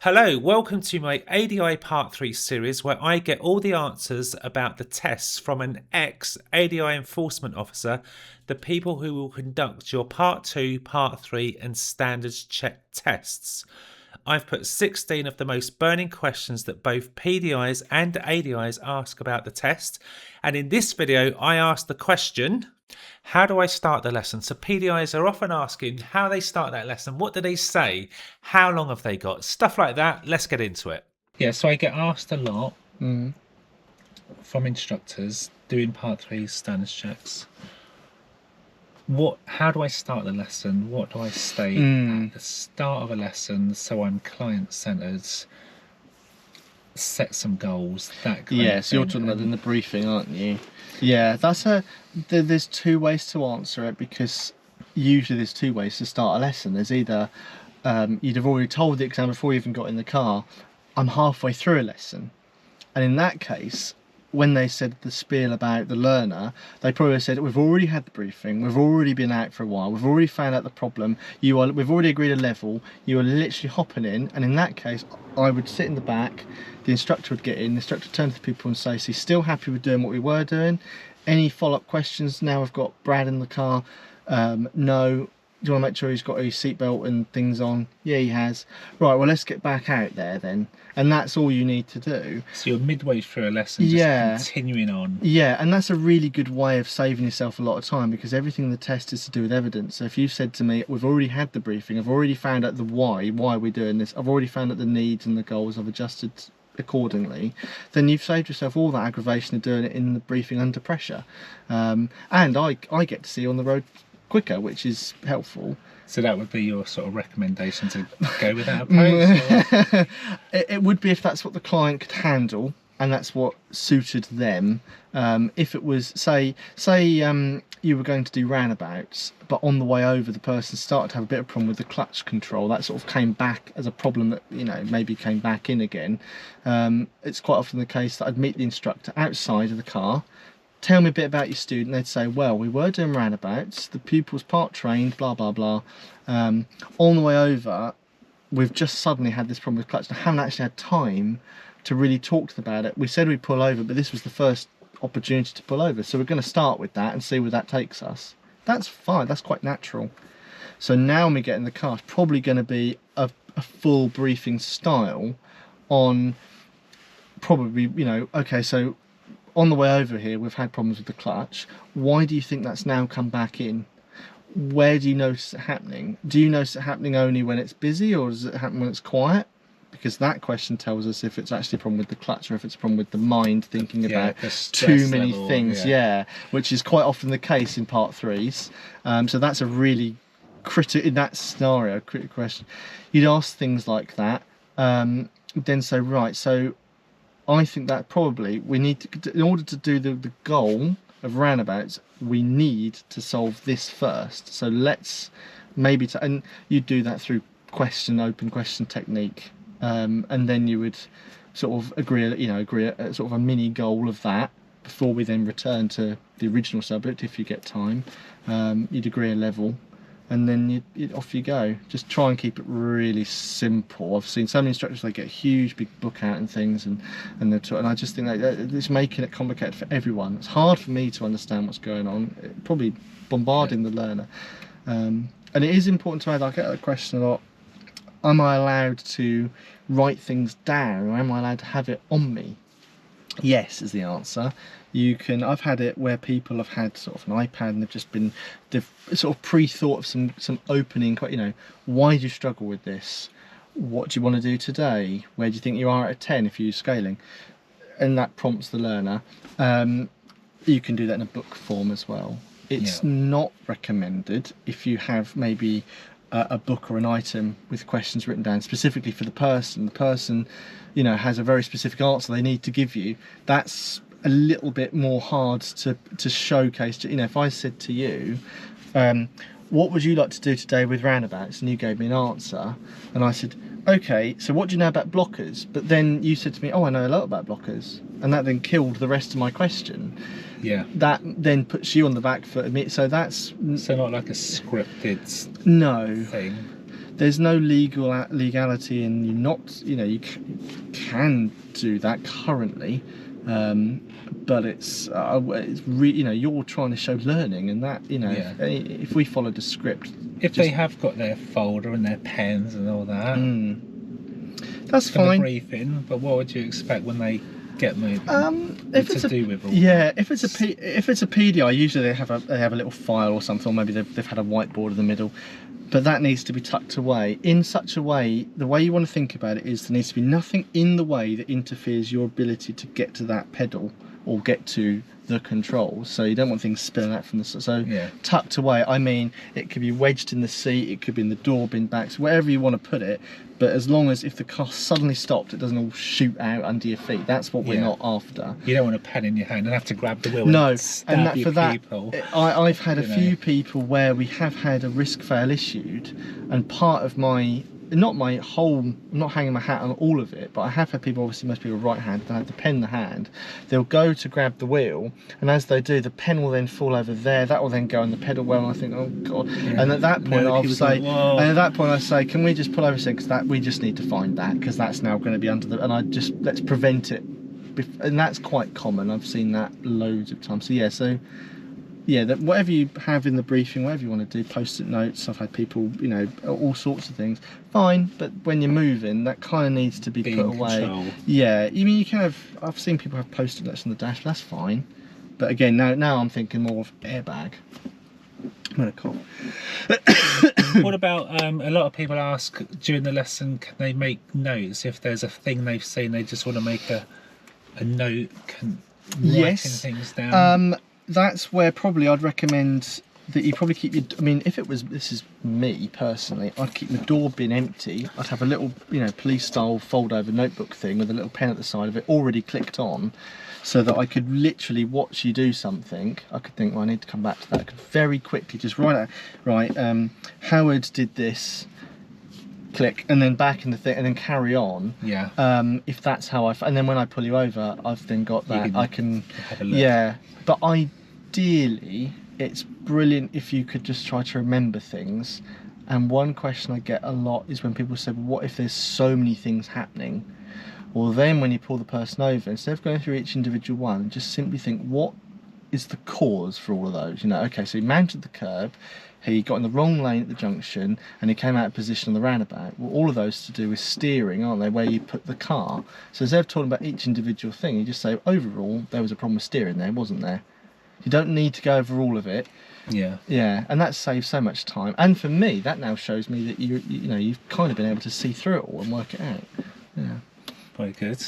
Hello, welcome to my ADI Part 3 series where I get all the answers about the tests from an ex-ADI enforcement officer, the people who will conduct your Part 2, Part 3 and standards check tests. I've put 16 of the most burning questions that both PDIs and ADIs ask about the test, and in this video I ask the question, how do I start the lesson? So PDIs are often asking how they start that lesson, what do they say, how long have they got, stuff like that. Let's get into it. Yeah, so I get asked a lot from instructors doing Part 3 standards checks. How do I start the lesson? What do I state at the start of a lesson so I'm client-centered? Set some goals, that kind of so you're talking about in the briefing, aren't you? Yeah, there's two ways to answer it, because usually there's two ways to start a lesson. There's either you'd have already told the exam before you even got in the car, I'm halfway through a lesson, and in that case, when they said the spiel about the learner, they probably said, we've already had the briefing, we've already been out for a while, we've already found out the problem, we've already agreed a level, you are literally hopping in. And in that case, I would sit in the back, the instructor would get in, the instructor would turn to the people and say, so you're still happy with doing what we were doing? Any follow-up questions? Now I've got Brad in the car. No. Do you want to make sure he's got his seatbelt and things on? Yeah, he has. Right, well, let's get back out there then. And that's all you need to do. So you're midway through a lesson, just continuing on. Yeah, and that's a really good way of saving yourself a lot of time, because everything in the test is to do with evidence. So if you've said to me, we've already had the briefing, I've already found out the why we're doing this, I've already found out the needs and the goals, I've adjusted accordingly, then you've saved yourself all that aggravation of doing it in the briefing under pressure. And I get to see you on the road quicker, which is helpful. So that would be your sort of recommendation, to go with that approach? It would be if that's what the client could handle and that's what suited them. If it was, say you were going to do roundabouts, but on the way over the person started to have a bit of problem with the clutch control, that sort of came back as a problem that, maybe came back in again. It's quite often the case that I'd meet the instructor outside of the car, tell me a bit about your student. They'd say, well, we were doing roundabouts, the pupil's part trained, blah blah blah. On the way over, we've just suddenly had this problem with clutch. I haven't actually had time to really talk to them about it. We said we'd pull over, but this was the first opportunity to pull over, so we're going to start with that and see where that takes us. That's fine, that's quite natural. So now when we get in the car, it's probably going to be a full briefing style on probably, okay, so on the way over here we've had problems with the clutch. Why do you think that's now come back in? Where do you notice it happening? Do you notice it happening only when it's busy, or does it happen when it's quiet? Because that question tells us if it's actually a problem with the clutch or if it's a problem with the mind thinking about too many things. Which is quite often the case in Part 3s. So that's a really in that scenario, critical question. You'd ask things like that, then say, right, so I think that probably we need to, in order to do the goal of roundabouts, we need to solve this first. So let's maybe, and you do that through open question technique, and then you would sort of agree at sort of a mini goal of that before we then return to the original subject. If you get time, you'd agree a level, and then off you go. Just try and keep it really simple. I've seen so many instructors, they get a huge big book out and things, and I just think that it's making it complicated for everyone. It's hard for me to understand what's going on, probably bombarding the learner. And it is important to add, I get that question a lot, am I allowed to write things down, or am I allowed to have it on me? Yes is the answer. You can. I've had it where people have had sort of an iPad and they've sort of pre-thought of some opening. Why do you struggle with this? What do you want to do today? Where do you think you are out of 10 if you use scaling? And that prompts the learner. You can do that in a book form as well. It's not recommended if you have maybe a book or an item with questions written down specifically for the person. The person, has a very specific answer they need to give you. That's a little bit more hard to showcase. If I said to you, what would you like to do today with roundabouts, and you gave me an answer, and I said, okay, so what do you know about blockers? But then you said to me, oh, I know a lot about blockers, and that then killed the rest of my question. That then puts you on the back foot. So that's so not like a scripted no thing. there's no legality in you not, you know, you can do that currently, but it's you know, you're trying to show learning, and that, you know, if we followed a script, if they have got their folder and their pens and all that, that's for fine. the briefing. But what would you expect when they get moving? If it's if it's a PDI, usually they have a little file or something, or maybe they've had a whiteboard in the middle, but that needs to be tucked away in such a way. The way you want to think about it is there needs to be nothing in the way that interferes your ability to get to that pedal or get to the controls. So you don't want things spilling out from the tucked away. I mean, it could be wedged in the seat, it could be in the door bin backs, wherever you want to put it. But as long as if the car suddenly stopped, it doesn't all shoot out under your feet. That's what we're not after. You don't want a pen in your hand and have to grab the wheel. No, and stab your people. I've had a few people where we have had a risk fail issued, and part of my, not my whole, I'm not hanging my hat on all of it, but I have had people, obviously most people are right hand, they have the pen in the hand, they'll go to grab the wheel, and as they do, the pen will then fall over there, that will then go on the pedal well, and I think, oh god. And at that point I say, can we just pull over a second, because that, we just need to find that, because that's now going to be under the, and I just, let's prevent it. And that's quite common, I've seen that loads of times. So that whatever you have in the briefing, whatever you want to do, post-it notes, I've had people, you know, all sorts of things, fine, but when you're moving, that kind of needs to be put away. Control. Yeah, you mean, you can have, I've seen people have post-it notes on the dash, that's fine, but again, now I'm thinking more of airbag. I'm gonna cough. What about, a lot of people ask during the lesson, can they make notes if there's a thing they've seen, they just want to make a note, writing things down? That's where probably I'd recommend that you probably keep your, I mean, if it was, this is me personally, I'd keep my door bin empty. I'd have a little, you know, police style fold over notebook thing with a little pen at the side of it already clicked on, so that I could literally watch you do something. I could think, well, I need to come back to that. I could very quickly just write out, right, Howard did this, click, and then back in the thing, and then carry on. If that's how and then when I pull you over, I've then got that, I can have a look. But ideally it's brilliant if you could just try to remember things. And one question I get a lot is when people say, well, what if there's so many things happening? Well, then when you pull the person over, instead of going through each individual one, just simply think, what is the cause for all of those? You know, okay, so he mounted the curb, he got in the wrong lane at the junction, and he came out of position on the roundabout. Well, all of those to do with steering, aren't they, where you put the car. So instead of talking about each individual thing, you just say, overall, there was a problem with steering there, wasn't there? You don't need to go over all of it. Yeah, and that saves so much time. And for me, that now shows me that you know, you've kind of been able to see through it all and work it out. Yeah. Very good.